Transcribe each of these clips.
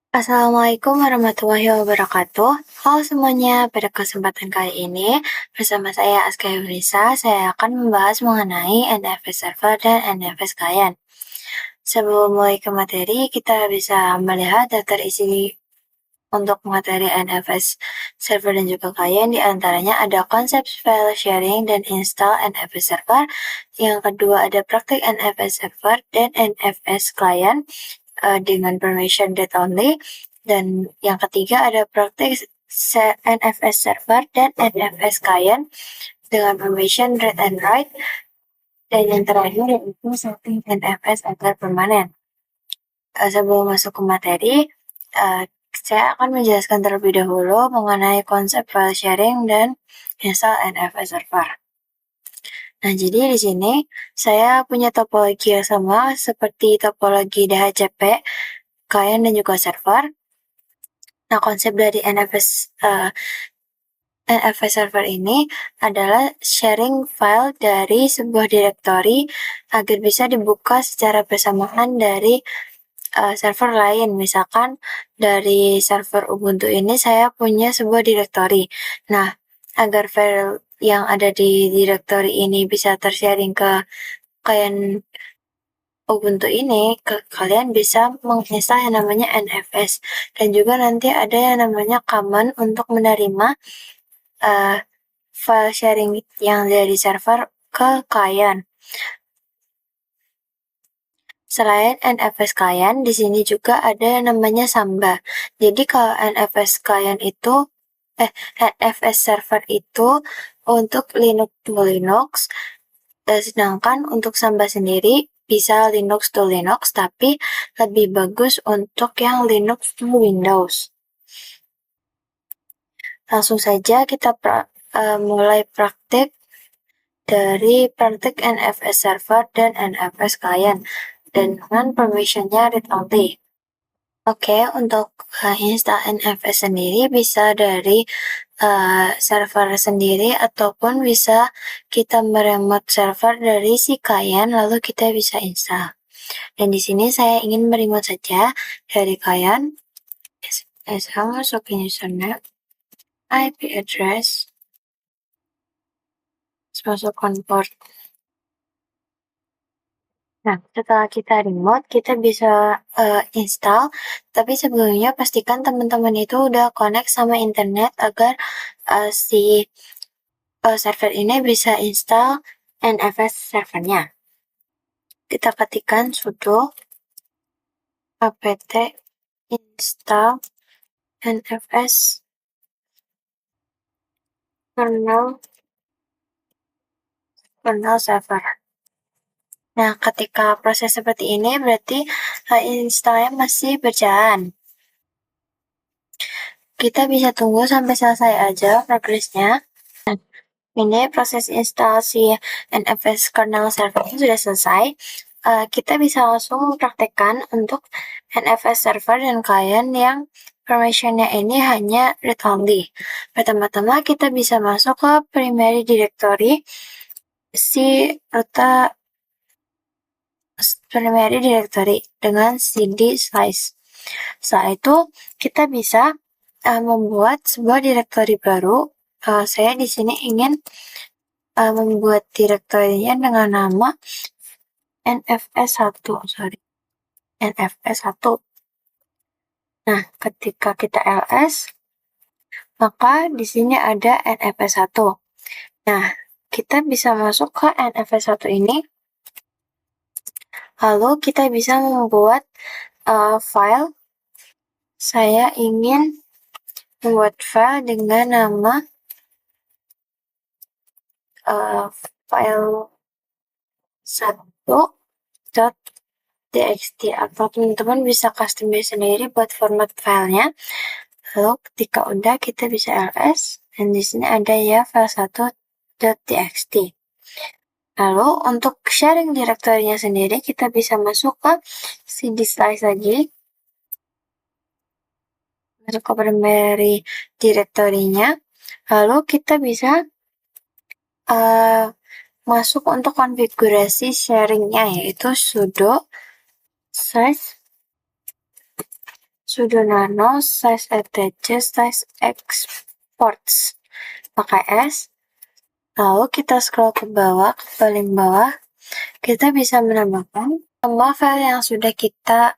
Assalamualaikum warahmatullahi wabarakatuh. Halo semuanya, pada kesempatan kali ini bersama saya Aska Yunisa, saya akan membahas mengenai NFS server dan NFS client. Sebelum mulai ke materi, kita bisa melihat daftar isi untuk materi NFS server dan juga client. Di antaranya ada konsep file sharing dan install NFS server. Yang kedua ada praktik NFS server dan NFS client dengan permission read only. Dan yang ketiga ada praktik NFS server dan NFS client dengan permission read and write. Dan yang terakhir yaitu setting NFS agar permanen. Sebelum masuk ke materi, saya akan menjelaskan terlebih dahulu mengenai konsep file sharing dan install NFS server. Nah, jadi di sini saya punya topologi yang sama seperti topologi DHCP, client dan juga server. Nah, konsep dari NFS server ini adalah sharing file dari sebuah directory agar bisa dibuka secara bersamaan dari server lain. Misalkan dari server Ubuntu ini saya punya sebuah directory. Nah, agar file yang ada di directory ini bisa tersharing ke klien Ubuntu ini, kalian bisa menginstal yang namanya NFS. Dan juga nanti ada yang namanya command untuk menerima file sharing yang dari server ke klien. Selain NFS client, di sini juga ada yang namanya Samba. Jadi kalau NFS client itu, NFS server itu untuk Linux to Linux, sedangkan untuk Samba sendiri bisa Linux to Linux, tapi lebih bagus untuk yang Linux to Windows. Langsung saja kita mulai praktik dari praktik NFS server dan NFS client dengan permissionnya read only. Oke, untuk install NFS sendiri bisa dari server sendiri ataupun bisa kita meremote server dari si klien lalu kita bisa install. Dan di sini saya ingin meremote saja dari klien. Saya masukin username, IP address, masukkan port. Nah, setelah kita remote, kita bisa install, tapi sebelumnya pastikan teman-teman itu udah connect sama internet agar si server ini bisa install NFS servernya. Kita ketikkan sudo apt install NFS kernel server. Nah, ketika proses seperti ini berarti installnya masih berjalan. Kita bisa tunggu sampai selesai aja progresnya. Ini proses instalasi NFS kernel server sudah selesai. Kita bisa langsung mempraktekkan untuk NFS server dan client yang permissionnya ini hanya read only. Pertama-tama kita bisa masuk ke primary directory primary directory dengan cd slice. Setelah itu kita bisa membuat sebuah directory baru. Saya di sini ingin membuat direktorinya dengan nama NFS1. Nah, ketika kita ls, maka di sini ada NFS1. Nah, kita bisa masuk ke NFS1 ini. Lalu kita bisa membuat file. Saya ingin membuat file dengan nama file 1.txt atau teman-teman bisa customize sendiri buat format filenya. Lalu ketika udah kita bisa ls dan di sini ada ya file 1.txt. Lalu untuk sharing direktorinya sendiri kita bisa masuk ke cd slice lagi. Masuk ke primary direktorinya. Lalu kita bisa masuk untuk konfigurasi sharingnya yaitu sudo sudo nano size attach size exports pakai S. Lalu kita scroll ke bawah, ke paling bawah, kita bisa menambahkan nama file yang sudah kita,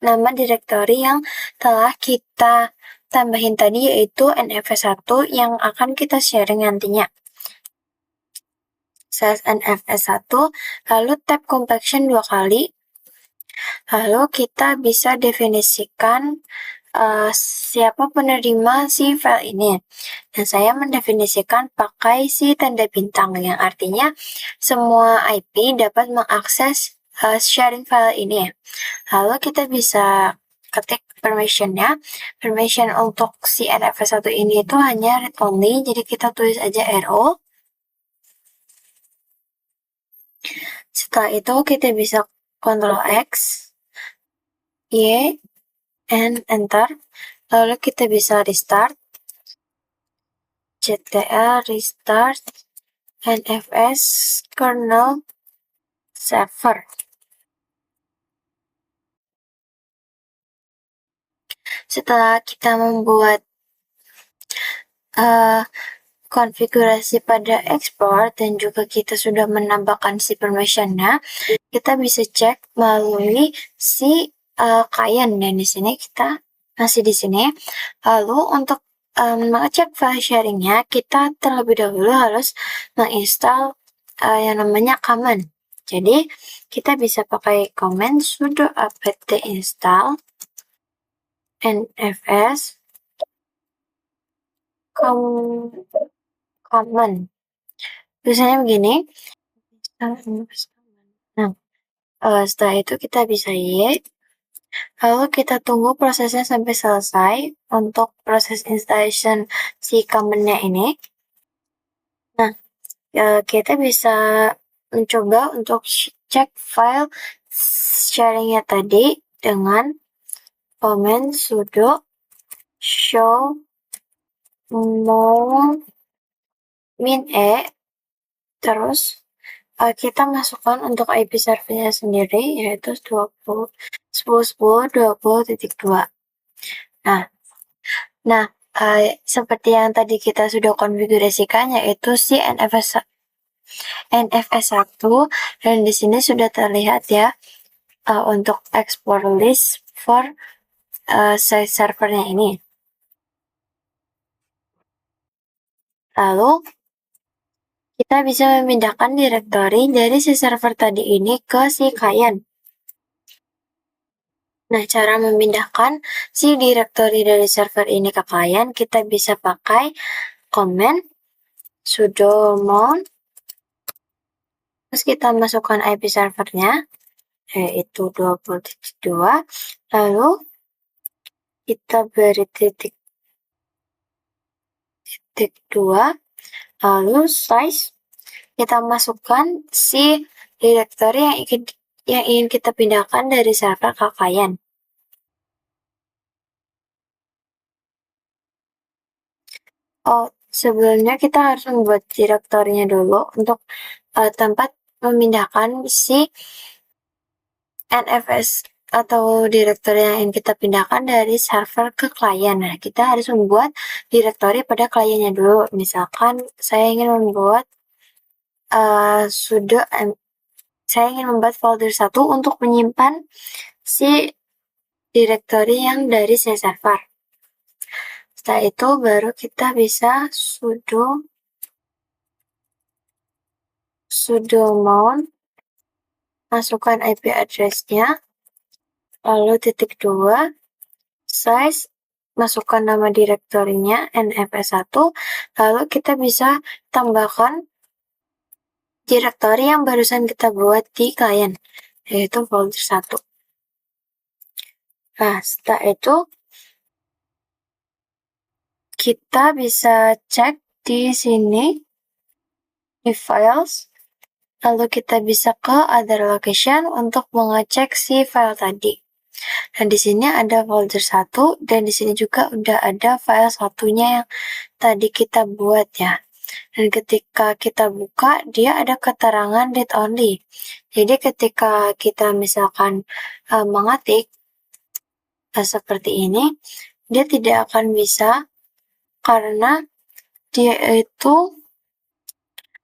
nama directory yang telah kita tambahin tadi, yaitu NFS1 yang akan kita sharing nantinya. Size NFS1, lalu tab compaction 2 kali, lalu kita bisa definisikan siapa penerima si file ini. Dan saya mendefinisikan pakai si tanda bintang, yang artinya semua IP dapat mengakses sharing file ini. Lalu kita bisa ketik permissionnya. Permission untuk si NFS1 ini itu hanya read only, jadi kita tulis aja RO. Setelah itu kita bisa Ctrl X, Y, and enter. Lalu kita bisa restart, ctl restart NFS kernel server. Setelah kita membuat konfigurasi pada export dan juga kita sudah menambahkan si permissionnya, kita bisa cek melalui si client, dan di sini kita masih di sini. Lalu untuk mengecek file sharingnya, kita terlebih dahulu harus menginstal yang namanya command. Jadi kita bisa pakai command sudo apt install nfs command. Tulisannya begini. Nah, setelah itu kita bisa Y. Lalu kita tunggu prosesnya sampai selesai untuk proses installation si command-nya ini. Nah, kita bisa mencoba untuk cek file sharingnya tadi dengan command sudo show more min e, terus kita masukkan untuk IP servernya sendiri, yaitu 10.10.20.2. Nah, seperti yang tadi kita sudah konfigurasikan, yaitu si NFS1, dan di sini sudah terlihat ya untuk export list for size servernya ini. Lalu kita bisa memindahkan directory dari si server tadi ini ke si client. Nah, cara memindahkan si directory dari server ini ke client, kita bisa pakai command sudo mount, terus kita masukkan IP servernya, yaitu 20.2, lalu kita beri titik 2, lalu size, kita masukkan si directory yang ingin kita pindahkan dari server ke client. Sebelumnya kita harus membuat direktorinya dulu untuk tempat memindahkan si NFS atau direktori yang ingin kita pindahkan dari server ke klien. Nah, kita harus membuat direktori pada kliennya dulu. Misalkan saya ingin membuat saya ingin membuat folder 1 untuk menyimpan si direktori yang dari si server. Setelah itu baru kita bisa sudo mount, masukkan IP address-nya, lalu titik 2, size, masukkan nama direktorinya NFS1, lalu kita bisa tambahkan direktori yang barusan kita buat di client, yaitu folder 1. Nah, setelah itu kita bisa cek di sini di files, lalu kita bisa ke other location untuk mengecek si file tadi. Dan di sini ada folder 1, dan di sini juga udah ada file satunya yang tadi kita buat ya. Dan ketika kita buka, dia ada keterangan read only. Jadi ketika kita misalkan mengetik seperti ini, dia tidak akan bisa karena dia itu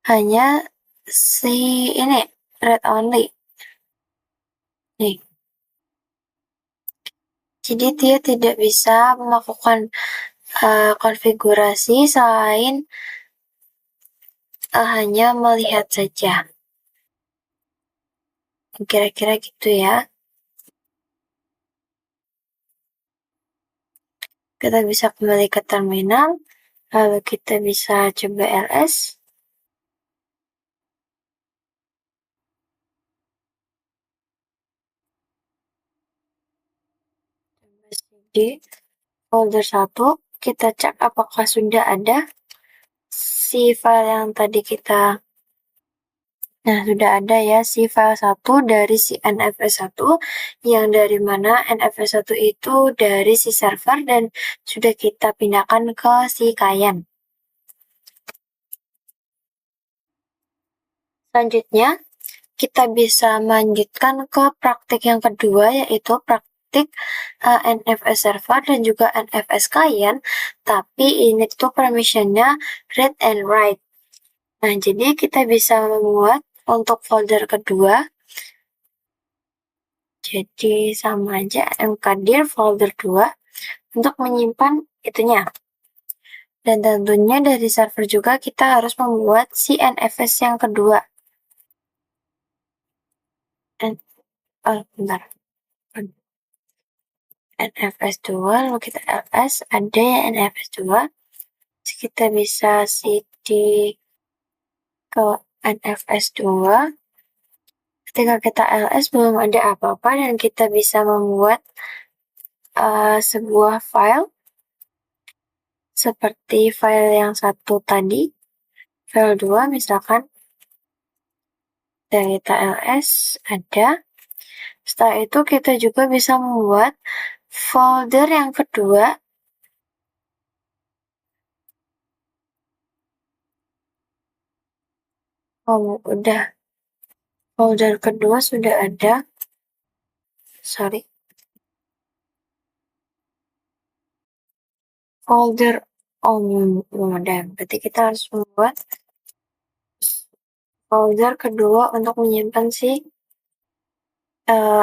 hanya si ini read only. Nih, jadi dia tidak bisa melakukan konfigurasi selain hanya melihat saja. Kira-kira gitu ya. Kita bisa kembali ke terminal, lalu kita bisa coba ls. Di folder 1, kita cek apakah sudah ada si file yang tadi kita. Nah, sudah ada ya si file 1 dari si NFS1, yang dari mana NFS1 itu dari si server dan sudah kita pindahkan ke si client. Selanjutnya, kita bisa melanjutkan ke praktik yang kedua, yaitu praktik NFS server dan juga NFS client, tapi ini tuh permissionnya read and write. Nah, jadi kita bisa membuat untuk folder kedua, jadi sama aja mkdir folder 2 untuk menyimpan itunya. Dan tentunya dari server juga kita harus membuat si NFS yang kedua. Bentar. NFS2, lalu kita ls, ada ya NFS2. Terus kita bisa cd ke NFS2. Ketika kita ls belum ada apa-apa dan kita bisa membuat sebuah file seperti file yang satu tadi, file 2 misalkan, dan kita ls ada. Setelah itu kita juga bisa membuat folder yang kedua. Oh, udah. Folder kedua sudah ada. Sorry. Folder belum ada. Berarti kita harus membuat folder kedua untuk menyimpan si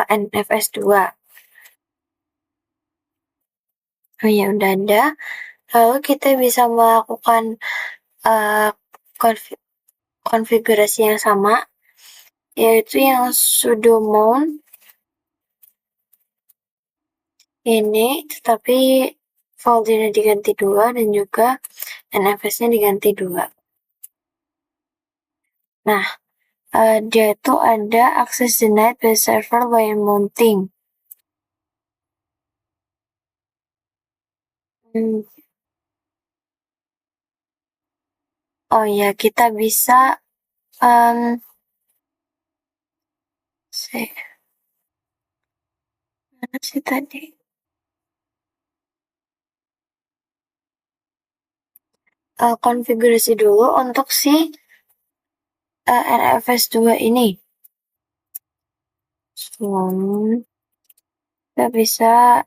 NFS2. Oh ya, udah ada. Lalu kita bisa melakukan konfigurasi yang sama, yaitu yang sudo mount ini, tetapi foldernya diganti 2 dan juga NFS-nya diganti 2. Nah, dia itu ada access denied by server while mounting. Oh ya, kita bisa mana sih tadi? Konfigurasi dulu untuk si NFS2 ini. Kita bisa,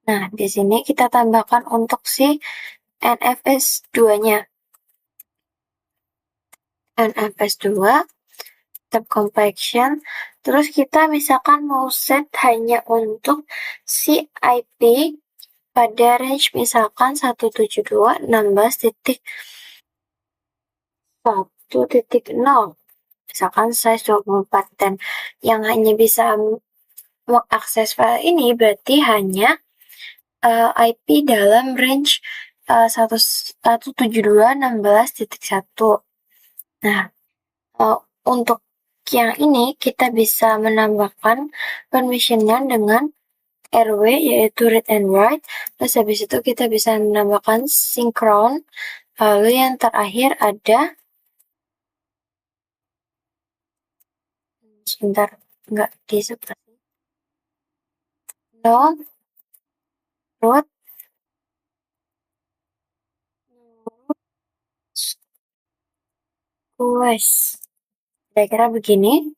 nah di sini kita tambahkan untuk si NFS2-nya. NFS2, tab compaction, terus kita misalkan mau set hanya untuk si IP pada range misalkan 172.16.1.0, misalkan size 24, dan yang hanya bisa mengakses file ini berarti hanya IP dalam range 172.16.1. Nah, untuk yang ini kita bisa menambahkan permissionnya dengan RW, yaitu read and write. Terus habis itu kita bisa menambahkan synchron. Lalu yang terakhir ada, sebentar, nggak disebut. No, root, quest. Kira-kira begini.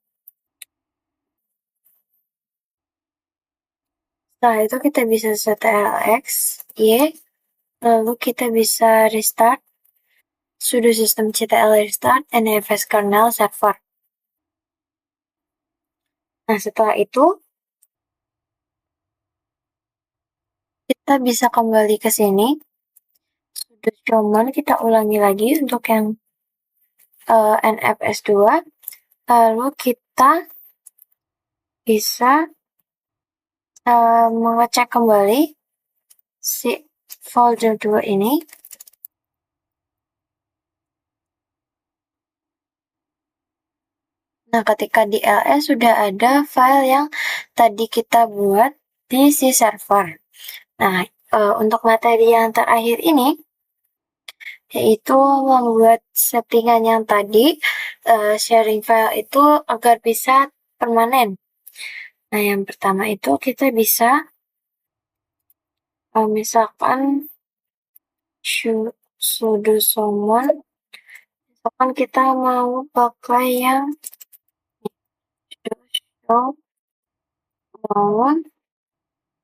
Setelah itu kita bisa ctlx y, lalu kita bisa restart sudo system ctl restart nfs kernel server. Nah, setelah itu kita bisa kembali ke sini. Sudo command kita ulangi lagi untuk yang nfs2, lalu kita bisa mengecek kembali si folder 2 ini. Nah, ketika di ls sudah ada file yang tadi kita buat di si server. Nah, untuk materi yang terakhir ini, yaitu membuat settingan yang tadi, sharing file itu agar bisa permanen. Nah, yang pertama itu kita bisa, misalkan sudo summon, misalkan kita mau pakai yang show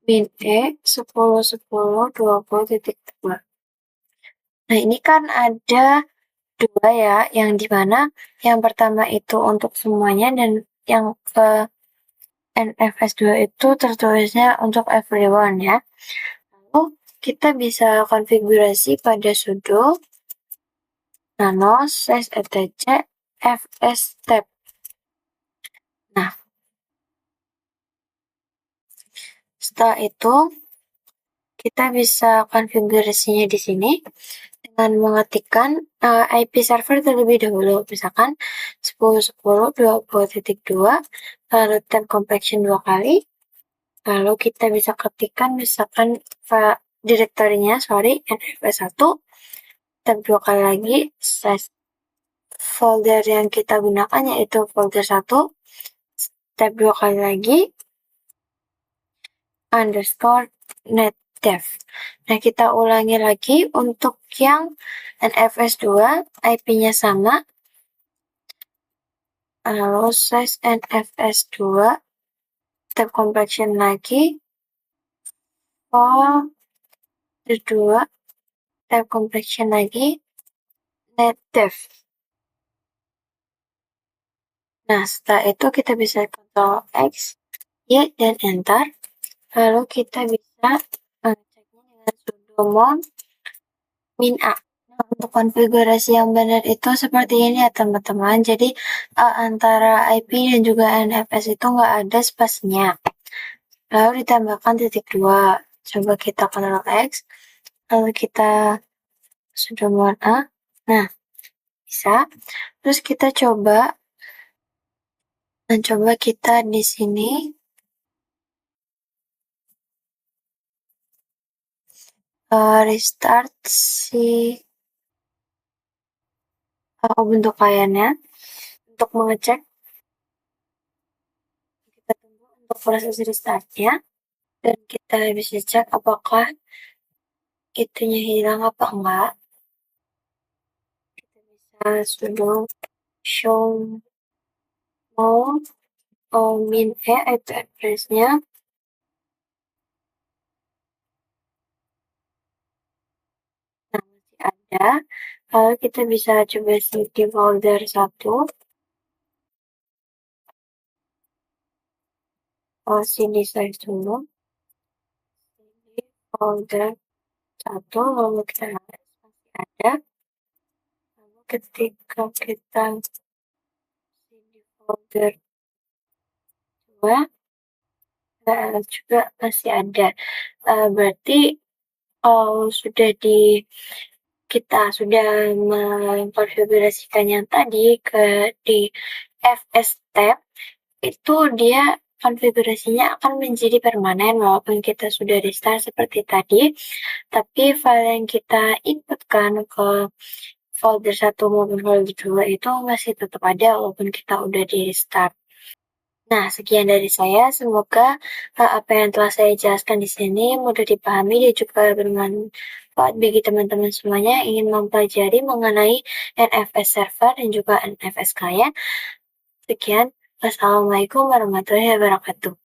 min e 10.10.20.2. Nah, ini kan ada 2 ya, yang dimana yang pertama itu untuk semuanya dan yang ke NFS2 itu tertulisnya untuk everyone ya. Lalu kita bisa konfigurasi pada sudo nano slash etc fs tab. Nah, setelah itu kita bisa konfigurasinya di sini dengan mengetikkan IP server terlebih dahulu, misalkan 10.10.20.2, lalu tab compaction 2 kali, lalu kita bisa ketikkan misalkan direktorinya, nfs1, tab 2 kali lagi, slash folder yang kita gunakan yaitu folder 1, tab 2 kali lagi, underscore netdev. Nah, kita ulangi lagi untuk yang NFS2, IP-nya sama, lalu slash NFS2, tab compaction lagi, folder 2, tab compaction lagi, netdev. Nah, setelah itu kita bisa Ctrl X, Y, dan Enter. Lalu kita bisa ceknya dengan sudo mount min A. Nah, untuk konfigurasi yang benar itu seperti ini ya teman-teman. Jadi antara IP dan juga NFS itu nggak ada spasinya. Lalu ditambahkan titik 2. Coba kita Ctrl X. Lalu kita sudo mount A. Nah, bisa. Terus kita coba. Dan coba kita di sini restart si Ubuntu kliennya untuk mengecek. Kita tunggu untuk proses restartnya dan kita bisa cek apakah itunya hilang apa enggak. Kita bisa sudo show min e IP address-nya. Nah, masih ada. Lalu kita bisa coba cd folder 1. Cd size dulu. Cd folder 1, lalu kita lihat masih ada. Lalu ketika kita cd folder 2, juga masih ada. Berarti sudah kita sudah mengkonfigurasikan yang tadi di fs tab, itu dia konfigurasinya akan menjadi permanen walaupun kita sudah restart seperti tadi, tapi file yang kita inputkan ke folder 1 maupun folder 2 itu masih tetap ada walaupun kita udah di restart. Nah, sekian dari saya. Semoga apa yang telah saya jelaskan di sini mudah dipahami dan juga bermanfaat bagi teman-teman semuanya yang ingin mempelajari mengenai NFS server dan juga NFS client. Sekian. Wassalamualaikum warahmatullahi wabarakatuh.